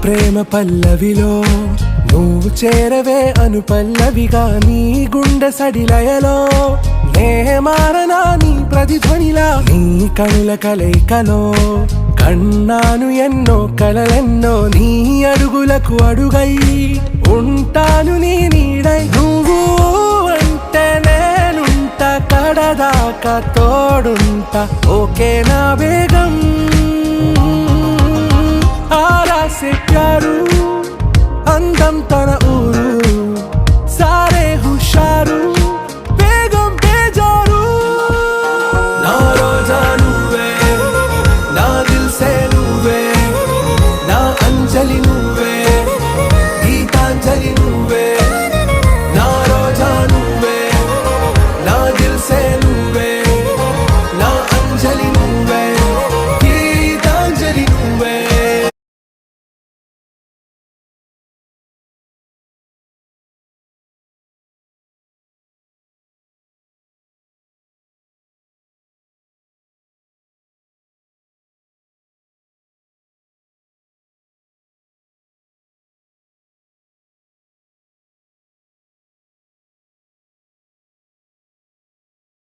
ప్రేమ పల్లవిలో నువ్వు చేరవే అను పల్లవిగా నీ గుండె సడిలయలో నే మారనా నీ ప్రతిధ్వనిలా నీ కనుల కలయికలో కన్నాను ఎన్నో కలలెన్నో నీ అడుగులకు అడుగై ఉంటాను నీ నీడై నువ్వు అంటే నేనుంట కడదాకా తోడుంటా ఓకే నా బేగం ఆరా से प्यारू అందం తన